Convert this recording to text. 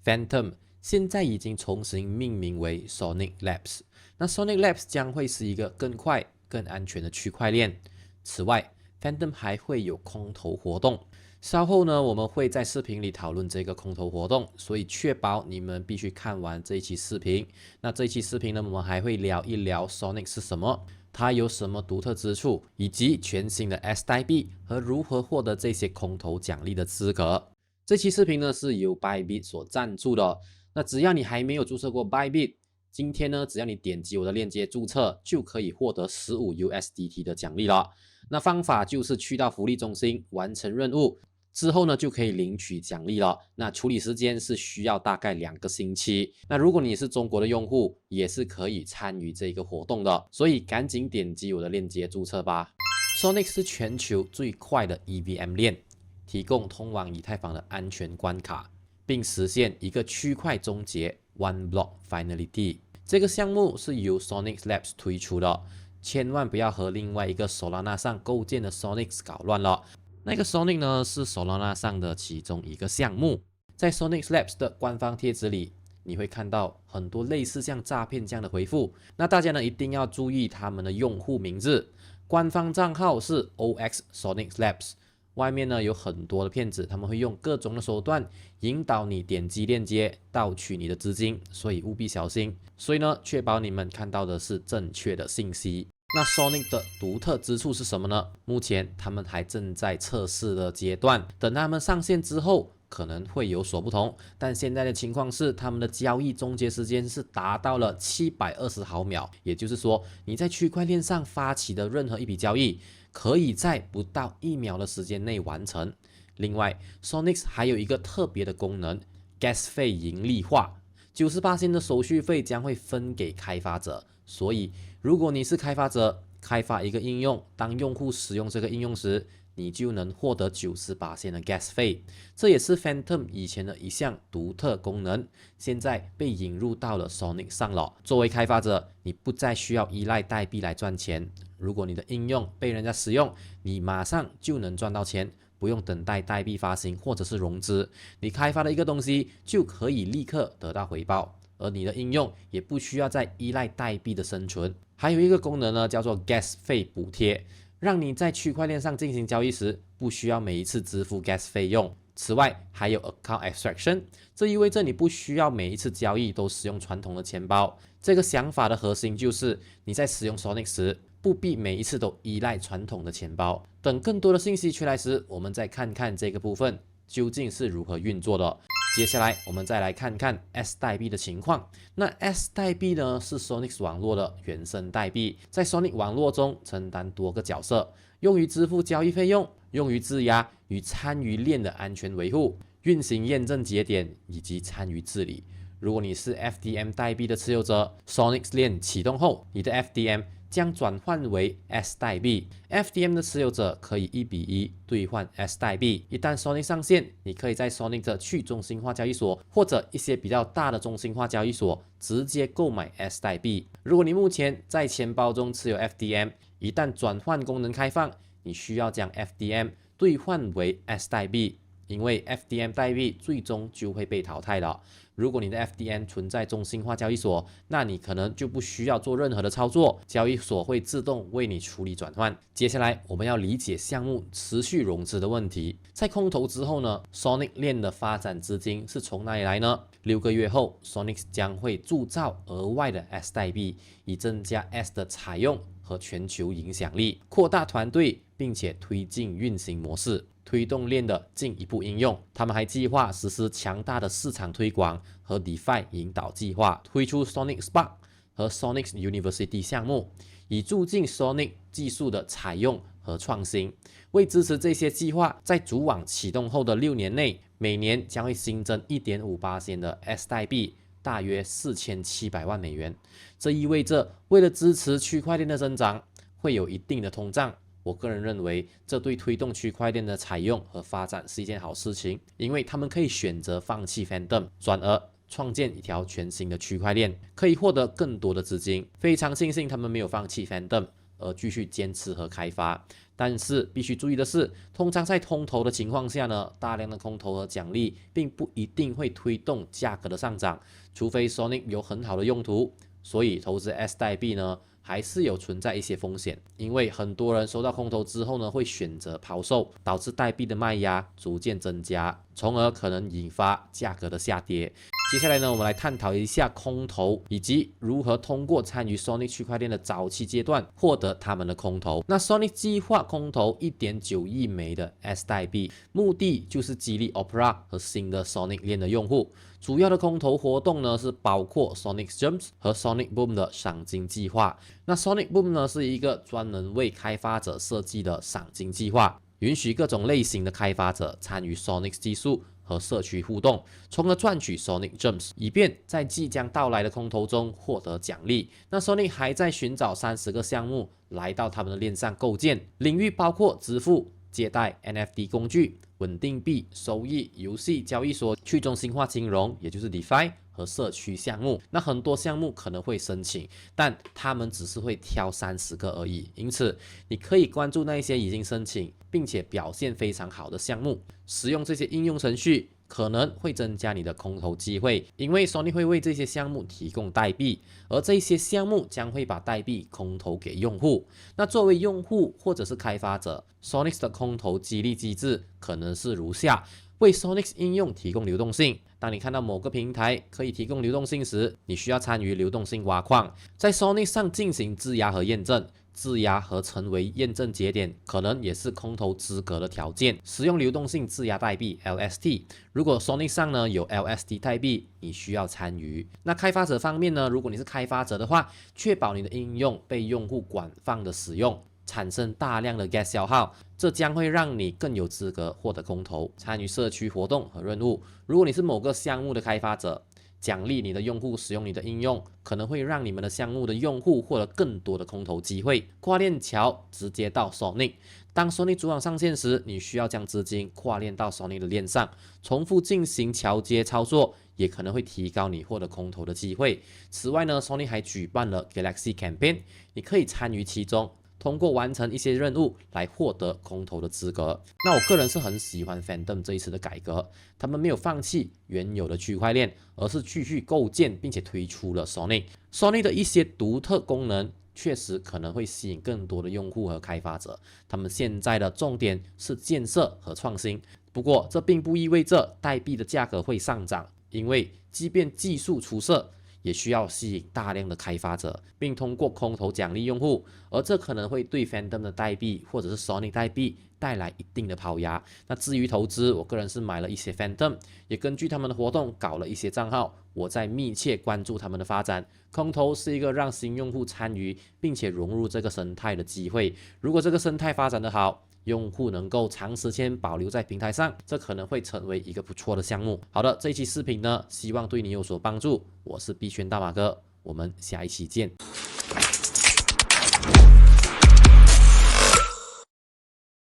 Phantom 现在已经重新命名为 Sonic Labs。那 Sonic Labs 将会是一个更快、更安全的区块链。此外 ，Phantom 还会有空投活动。稍后呢，我们会在视频里讨论这个空投活动，所以确保你们必须看完这一期视频。那这一期视频呢，我们还会聊一聊 Sonic 是什么，它有什么独特之处，以及全新的 S 代币和如何获得这些空投奖励的资格。这期视频呢是由 Bybit 所赞助的。那只要你还没有注册过 Bybit， 今天呢，只要你点击我的链接注册，就可以获得15 USDT 的奖励了。那方法就是去到福利中心完成任务。之后呢，就可以领取奖励了。那处理时间是需要大概2个星期。那如果你是中国的用户，也是可以参与这个活动的。所以赶紧点击我的链接注册吧。Sonic 是全球最快的 EVM 链，提供通往以太坊的安全关卡，并实现一个区块终结 （One Block Finality）。这个项目是由 Sonic Labs 推出的，千万不要和另外一个 Solana 上构建的 Sonic 搞乱了。那个 Sonic 呢是 Solana 上的其中一个项目，在 Sonic Labs 的官方贴纸里，你会看到很多类似像诈骗这样的回复。那大家呢一定要注意他们的用户名字，官方账号是 OX Sonic Labs， 外面呢有很多的骗子，他们会用各种的手段引导你点击链接，盗取你的资金，所以务必小心。所以呢，确保你们看到的是正确的信息。那 Sonic 的独特之处是什么呢？目前他们还正在测试的阶段，等他们上线之后可能会有所不同。但现在的情况是，他们的交易终结时间是达到了720毫秒，也就是说，你在区块链上发起的任何一笔交易，可以在不到1秒的时间内完成。另外 ，Sonic 还有一个特别的功能 ，Gas 费盈利化，98%的手续费将会分给开发者。所以，如果你是开发者，开发一个应用，当用户使用这个应用时，你就能获得98%的 gas 费。这也是 Phantom 以前的一项独特功能，现在被引入到了 Sonic 上了。作为开发者，你不再需要依赖代币来赚钱。如果你的应用被人家使用，你马上就能赚到钱。不用等待代币发行或者是融资，你开发的一个东西就可以立刻得到回报。而你的应用也不需要再依赖代币的生存。还有一个功能呢，叫做 gas 费补贴，让你在区块链上进行交易时，不需要每一次支付 gas 费用。此外，还有 account abstraction， 这意味着你不需要每一次交易都使用传统的钱包。这个想法的核心就是你在使用 Sonic 时，不必每一次都依赖传统的钱包。等更多的信息出来时，我们再看看这个部分究竟是如何运作的。接下来我们再来看看 S 代币的情况。那 S 代币呢是 Sonic 网络的原生代币，在 Sonic 网络中承担多个角色，用于支付交易费用，用于质押与参与链的安全维护，运行验证节点以及参与治理。如果你是 FDM 代币的持有者 ，Sonic 链启动后，你的 FDM将转换为 S 代币。FDM 的持有者可以1:1兑换 S 代币。一旦 Sonic 上线，你可以在 Sonic 的去中心化交易所或者一些比较大的中心化交易所直接购买 S 代币。如果你目前在钱包中持有 FDM， 一旦转换功能开放，你需要将 FDM 兑换为 S 代币，因为 FDM 代币最终就会被淘汰了。如果你的 FDM 存在中心化交易所，那你可能就不需要做任何的操作，交易所会自动为你处理转换。接下来我们要理解项目持续融资的问题。在空投之后呢 ，Sonic 链的发展资金是从哪里来呢？6个月后 ，Sonic 将会铸造额外的 S 代币，以增加 S 的采用和全球影响力，扩大团队，并且推进运行模式。推动链的进一步应用，他们还计划实施强大的市场推广和 DeFi 引导计划，推出 Sonic Spark 和 Sonic University 项目，以助进 Sonic 技术的采用和创新。为支持这些计划，在主网启动后的6年内，每年将会新增 1.5% 的 S 代币，大约4700万美元。这意味着，为了支持区块链的增长，会有一定的通胀。我个人认为，这对推动区块链的采用和发展是一件好事情，因为他们可以选择放弃 Phantom， 转而创建一条全新的区块链，可以获得更多的资金。非常庆幸他们没有放弃 Phantom， 而继续坚持和开发。但是必须注意的是，通常在空头的情况下呢，大量的空头和奖励并不一定会推动价格的上涨，除非 Sonic 有很好的用途。所以投资 S 代币呢，还是有存在一些风险，因为很多人收到空头之后呢，会选择抛售，导致代币的卖压逐渐增加，从而可能引发价格的下跌。接下来呢，我们来探讨一下空头以及如何通过参与 Sonic 区块链的早期阶段获得他们的空头。那 Sonic 计划空投1.9亿枚的 S 代币，目的就是激励 Opera 和新的 Sonic 链的用户。主要的空投活动呢是包括 Sonic Gems 和 Sonic Boom 的赏金计划。那 Sonic Boom 呢是一个专门为开发者设计的赏金计划，允许各种类型的开发者参与 Sonic 技术和社区互动，从而赚取 Sonic Gems， 以便在即将到来的空投中获得奖励。那 Sonic 还在寻找30个项目来到他们的链上构建，领域包括支付、借贷、NFT 工具、稳定币、收益、游戏、交易所、去中心化金融，也就是 DeFi 和社区项目。那很多项目可能会申请，但他们只是会挑30个而已。因此，你可以关注那一些已经申请并且表现非常好的项目，使用这些应用程序可能会增加你的空投机会，因为 Sonic 会为这些项目提供代币，而这些项目将会把代币空投给用户。那作为用户或者是开发者， Sonic 的空投激励机制可能是如下：为 Sonic 应用提供流动性。当你看到某个平台可以提供流动性时，你需要参与流动性挖矿，在 Sonic 上进行质押和验证。质押和成为验证节点，可能也是空投资格的条件。使用流动性质押代币 LST， 如果 Sonic 上呢有 LST 代币，你需要参与。那开发者方面呢，如果你是开发者的话，确保你的应用被用户广泛的使用，产生大量的 gas 消耗，这将会让你更有资格获得空投。参与社区活动和任务，如果你是某个项目的开发者，奖励你的用户使用你的应用，可能会让你们的项目的用户获得更多的空投机会。跨链桥直接到 Sonic， 当 Sonic 主网上线时，你需要将资金跨链到 Sonic 的链上，重复进行桥接操作，也可能会提高你获得空投的机会。此外呢， Sonic 还举办了 Galaxy Campaign， 你可以参与其中，通过完成一些任务来获得空投的资格。那我个人是很喜欢 Phantom 这一次的改革，他们没有放弃原有的区块链，而是继续构建并且推出了 Sonic 的一些独特功能，确实可能会吸引更多的用户和开发者。他们现在的重点是建设和创新，不过这并不意味着代币的价格会上涨，因为即便技术出色，也需要吸引大量的开发者，并通过空投奖励用户，而这可能会对 Phantom 的代币或者是 Sonic 代币带来一定的抛压。那至于投资，我个人是买了一些 Phantom， 也根据他们的活动搞了一些账号，我在密切关注他们的发展。空投是一个让新用户参与并且融入这个生态的机会，如果这个生态发展得好，用户能够长时间保留在平台上，这可能会成为一个不错的项目。好的，这一期视频呢，希望对你有所帮助。我是币圈大马哥，我们下一期见。